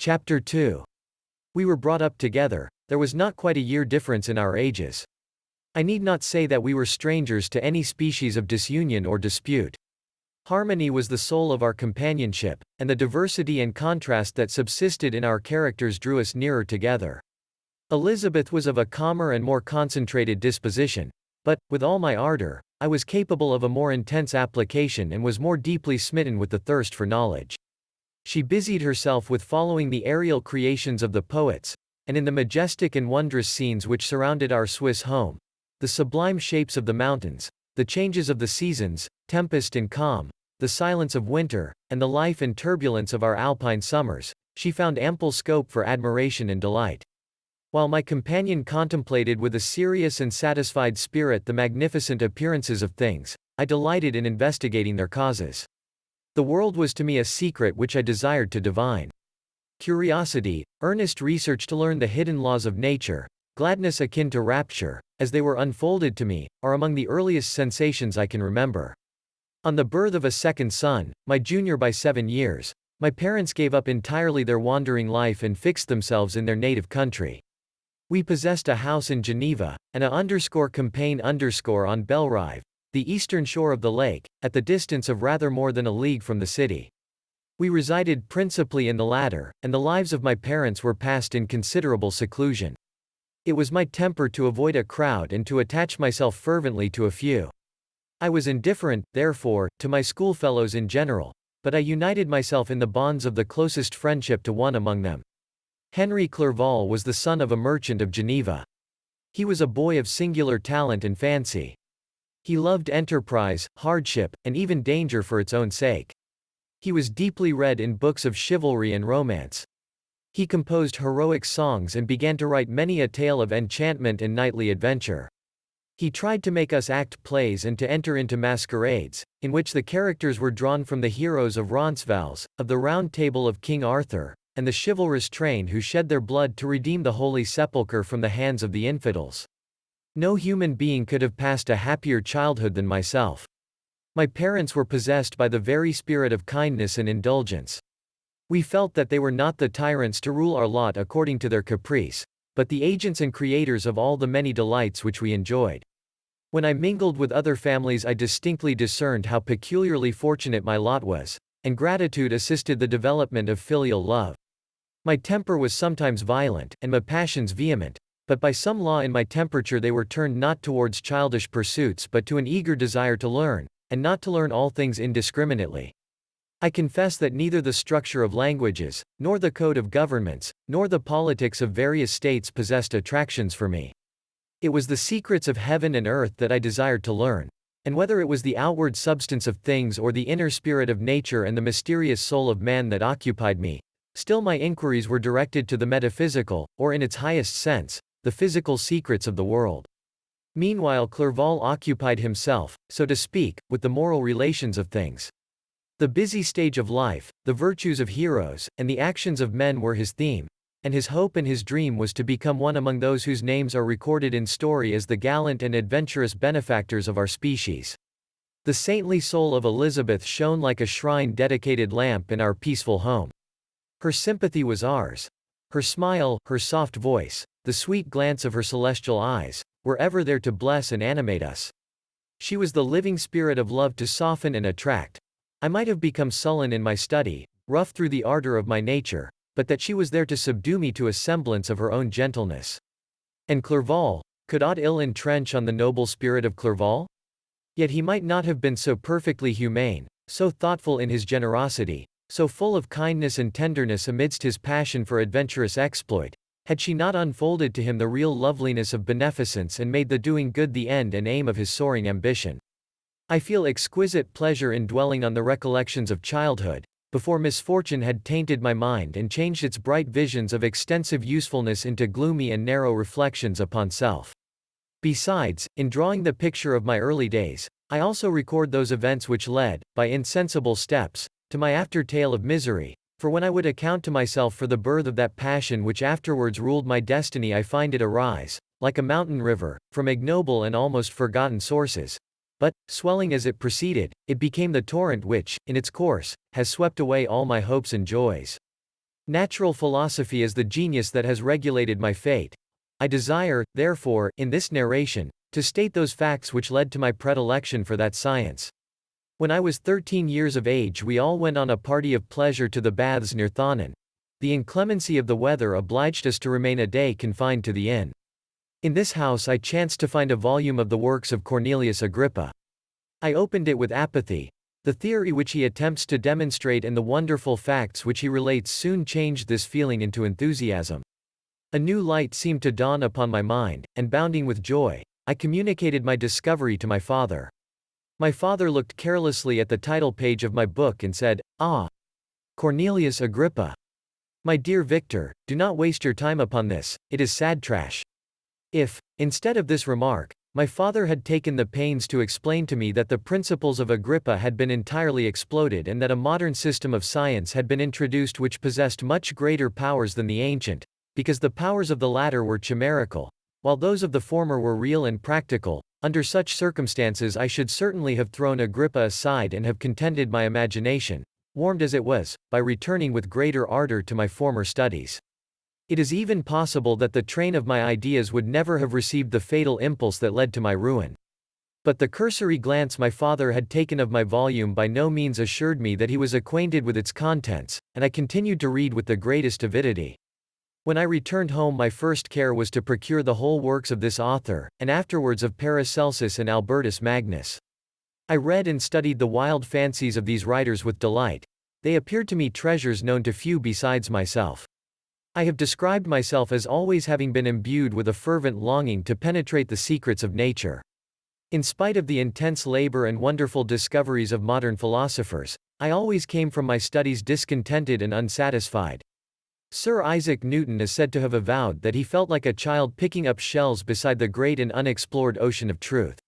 Chapter 2. We were brought up together, there was not quite a year difference in our ages. I need not say that we were strangers to any species of disunion or dispute. Harmony was the soul of our companionship, and the diversity and contrast that subsisted in our characters drew us nearer together. Elizabeth was of a calmer and more concentrated disposition, but, with all my ardor, I was capable of a more intense application and was more deeply smitten with the thirst for knowledge. She busied herself with following the aerial creations of the poets, and in the majestic and wondrous scenes which surrounded our Swiss home, the sublime shapes of the mountains, the changes of the seasons, tempest and calm, the silence of winter, and the life and turbulence of our alpine summers, she found ample scope for admiration and delight. While my companion contemplated with a serious and satisfied spirit the magnificent appearances of things, I delighted in investigating their causes. The world was to me a secret which I desired to divine. Curiosity, earnest research to learn the hidden laws of nature, gladness akin to rapture, as they were unfolded to me, are among the earliest sensations I can remember. On the birth of a second son, my junior by 7 years, my parents gave up entirely their wandering life and fixed themselves in their native country. We possessed a house in Geneva, and _campaign_ on Bellerive, the eastern shore of the lake, at the distance of rather more than a league from the city. We resided principally in the latter, and the lives of my parents were passed in considerable seclusion. It was my temper to avoid a crowd and to attach myself fervently to a few. I was indifferent, therefore, to my schoolfellows in general, but I united myself in the bonds of the closest friendship to one among them. Henry Clerval was the son of a merchant of Geneva. He was a boy of singular talent and fancy. He loved enterprise, hardship, and even danger for its own sake. He was deeply read in books of chivalry and romance. He composed heroic songs and began to write many a tale of enchantment and knightly adventure. He tried to make us act plays and to enter into masquerades, in which the characters were drawn from the heroes of Roncesvalles, of the Round Table of King Arthur, and the chivalrous train who shed their blood to redeem the Holy Sepulchre from the hands of the infidels. No human being could have passed a happier childhood than myself. My parents were possessed by the very spirit of kindness and indulgence. We felt that they were not the tyrants to rule our lot according to their caprice, but the agents and creators of all the many delights which we enjoyed. When I mingled with other families, I distinctly discerned how peculiarly fortunate my lot was, and gratitude assisted the development of filial love. My temper was sometimes violent, and my passions vehement, but by some law in my temperature they were turned not towards childish pursuits but to an eager desire to learn, and not to learn all things indiscriminately. I confess that neither the structure of languages, nor the code of governments, nor the politics of various states possessed attractions for me. It was the secrets of heaven and earth that I desired to learn, and whether it was the outward substance of things or the inner spirit of nature and the mysterious soul of man that occupied me, still my inquiries were directed to the metaphysical, or in its highest sense, the physical secrets of the world. Meanwhile Clerval occupied himself, so to speak, with the moral relations of things. The busy stage of life, the virtues of heroes, and the actions of men were his theme, and his hope and his dream was to become one among those whose names are recorded in story as the gallant and adventurous benefactors of our species. The saintly soul of Elizabeth shone like a shrine-dedicated lamp in our peaceful home. Her sympathy was ours. Her smile, her soft voice, the sweet glance of her celestial eyes, were ever there to bless and animate us. She was the living spirit of love to soften and attract. I might have become sullen in my study, rough through the ardor of my nature, but that she was there to subdue me to a semblance of her own gentleness. And Clerval, could aught ill entrench on the noble spirit of Clerval? Yet he might not have been so perfectly humane, so thoughtful in his generosity, so full of kindness and tenderness amidst his passion for adventurous exploit, had she not unfolded to him the real loveliness of beneficence and made the doing good the end and aim of his soaring ambition. I feel exquisite pleasure in dwelling on the recollections of childhood, before misfortune had tainted my mind and changed its bright visions of extensive usefulness into gloomy and narrow reflections upon self. Besides, in drawing the picture of my early days, I also record those events which led, by insensible steps, to my after tale of misery, for when I would account to myself for the birth of that passion which afterwards ruled my destiny, I find it arise, like a mountain river, from ignoble and almost forgotten sources. But, swelling as it proceeded, it became the torrent which, in its course, has swept away all my hopes and joys. Natural philosophy is the genius that has regulated my fate. I desire, therefore, in this narration, to state those facts which led to my predilection for that science. When I was 13 years of age, we all went on a party of pleasure to the baths near Thonon. The inclemency of the weather obliged us to remain a day confined to the inn. In this house I chanced to find a volume of the works of Cornelius Agrippa. I opened it with apathy. The theory which he attempts to demonstrate and the wonderful facts which he relates soon changed this feeling into enthusiasm. A new light seemed to dawn upon my mind, and bounding with joy, I communicated my discovery to my father. My father looked carelessly at the title page of my book and said, "Ah, Cornelius Agrippa. My dear Victor, do not waste your time upon this, it is sad trash." If, instead of this remark, my father had taken the pains to explain to me that the principles of Agrippa had been entirely exploded and that a modern system of science had been introduced which possessed much greater powers than the ancient, because the powers of the latter were chimerical, while those of the former were real and practical, under such circumstances I should certainly have thrown Agrippa aside and have contented my imagination, warmed as it was, by returning with greater ardor to my former studies. It is even possible that the train of my ideas would never have received the fatal impulse that led to my ruin. But the cursory glance my father had taken of my volume by no means assured me that he was acquainted with its contents, and I continued to read with the greatest avidity. When I returned home, my first care was to procure the whole works of this author, and afterwards of Paracelsus and Albertus Magnus. I read and studied the wild fancies of these writers with delight. They appeared to me treasures known to few besides myself. I have described myself as always having been imbued with a fervent longing to penetrate the secrets of nature. In spite of the intense labor and wonderful discoveries of modern philosophers, I always came from my studies discontented and unsatisfied. Sir Isaac Newton is said to have avowed that he felt like a child picking up shells beside the great and unexplored ocean of truth.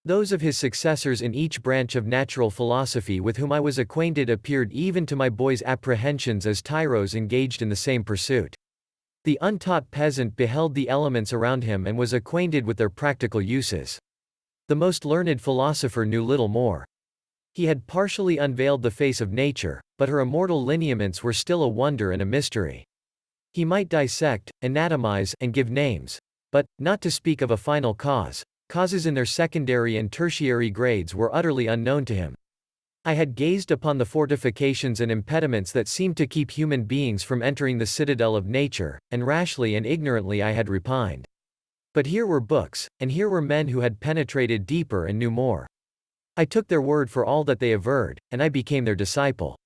Those of his successors in each branch of natural philosophy with whom I was acquainted appeared even to my boy's apprehensions as tyros engaged in the same pursuit. The untaught peasant beheld the elements around him and was acquainted with their practical uses. The most learned philosopher knew little more. He had partially unveiled the face of nature, but her immortal lineaments were still a wonder and a mystery. He might dissect, anatomize, and give names, but, not to speak of a final cause, causes in their secondary and tertiary grades were utterly unknown to him. I had gazed upon the fortifications and impediments that seemed to keep human beings from entering the citadel of nature, and rashly and ignorantly I had repined. But here were books, and here were men who had penetrated deeper and knew more. I took their word for all that they averred, and I became their disciple.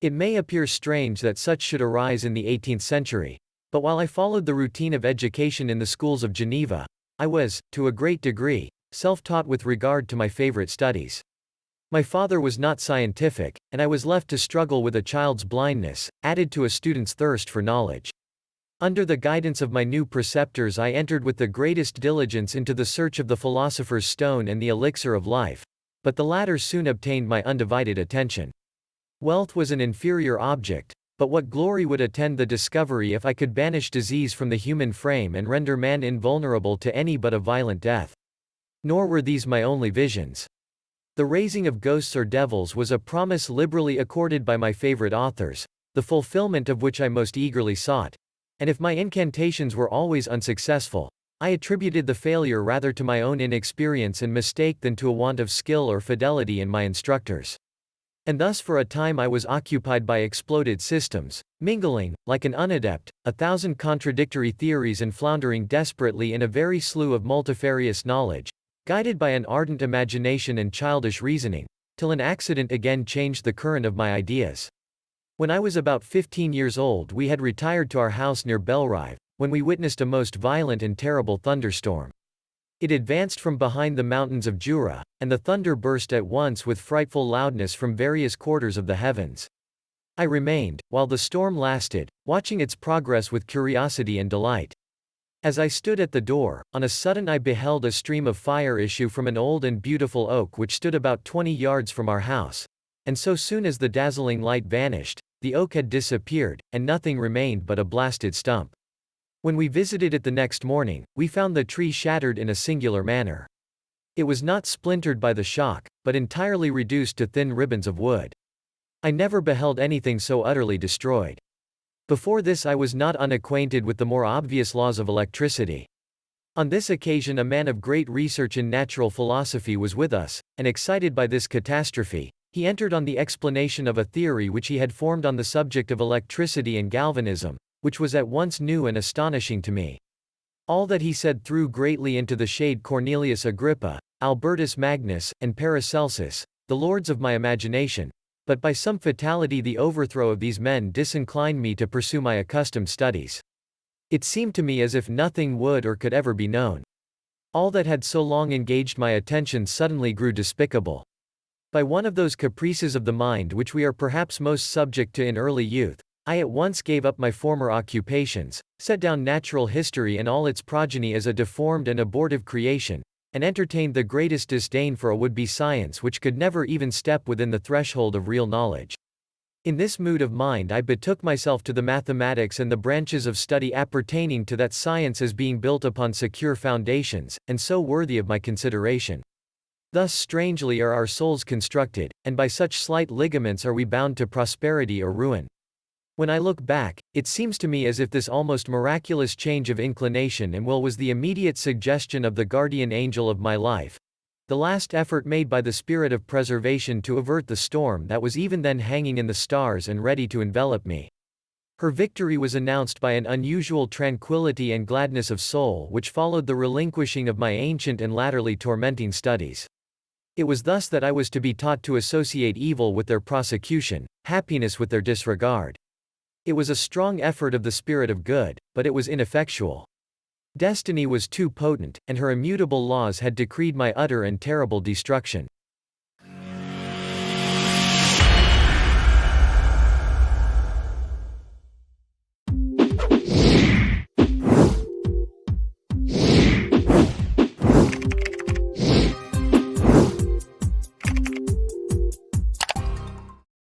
It may appear strange that such should arise in the 18th century, but while I followed the routine of education in the schools of Geneva, I was, to a great degree, self-taught with regard to my favorite studies. My father was not scientific, and I was left to struggle with a child's blindness, added to a student's thirst for knowledge. Under the guidance of my new preceptors I entered with the greatest diligence into the search of the philosopher's stone and the elixir of life, but the latter soon obtained my undivided attention. Wealth was an inferior object, but what glory would attend the discovery if I could banish disease from the human frame and render man invulnerable to any but a violent death? Nor were these my only visions. The raising of ghosts or devils was a promise liberally accorded by my favorite authors, the fulfillment of which I most eagerly sought, and if my incantations were always unsuccessful, I attributed the failure rather to my own inexperience and mistake than to a want of skill or fidelity in my instructors. And thus for a time I was occupied by exploded systems, mingling, like an unadept, 1,000 contradictory theories and floundering desperately in a very slough of multifarious knowledge, guided by an ardent imagination and childish reasoning, till an accident again changed the current of my ideas. When I was about 15 years old we had retired to our house near Belrive, when we witnessed a most violent and terrible thunderstorm. It advanced from behind the mountains of Jura, and the thunder burst at once with frightful loudness from various quarters of the heavens. I remained, while the storm lasted, watching its progress with curiosity and delight. As I stood at the door, on a sudden I beheld a stream of fire issue from an old and beautiful oak which stood about 20 yards from our house, and so soon as the dazzling light vanished, the oak had disappeared, and nothing remained but a blasted stump. When we visited it the next morning, we found the tree shattered in a singular manner. It was not splintered by the shock, but entirely reduced to thin ribbons of wood. I never beheld anything so utterly destroyed. Before this I was not unacquainted with the more obvious laws of electricity. On this occasion a man of great research in natural philosophy was with us, and excited by this catastrophe, he entered on the explanation of a theory which he had formed on the subject of electricity and galvanism, which was at once new and astonishing to me. All that he said threw greatly into the shade Cornelius Agrippa, Albertus Magnus, and Paracelsus, the lords of my imagination, but by some fatality the overthrow of these men disinclined me to pursue my accustomed studies. It seemed to me as if nothing would or could ever be known. All that had so long engaged my attention suddenly grew despicable. By one of those caprices of the mind which we are perhaps most subject to in early youth, I at once gave up my former occupations, set down natural history and all its progeny as a deformed and abortive creation, and entertained the greatest disdain for a would-be science which could never even step within the threshold of real knowledge. In this mood of mind I betook myself to the mathematics and the branches of study appertaining to that science as being built upon secure foundations, and so worthy of my consideration. Thus strangely are our souls constructed, and by such slight ligaments are we bound to prosperity or ruin. When I look back, it seems to me as if this almost miraculous change of inclination and will was the immediate suggestion of the guardian angel of my life, the last effort made by the spirit of preservation to avert the storm that was even then hanging in the stars and ready to envelop me. Her victory was announced by an unusual tranquility and gladness of soul which followed the relinquishing of my ancient and latterly tormenting studies. It was thus that I was to be taught to associate evil with their prosecution, happiness with their disregard. It was a strong effort of the spirit of good, but it was ineffectual. Destiny was too potent, and her immutable laws had decreed my utter and terrible destruction.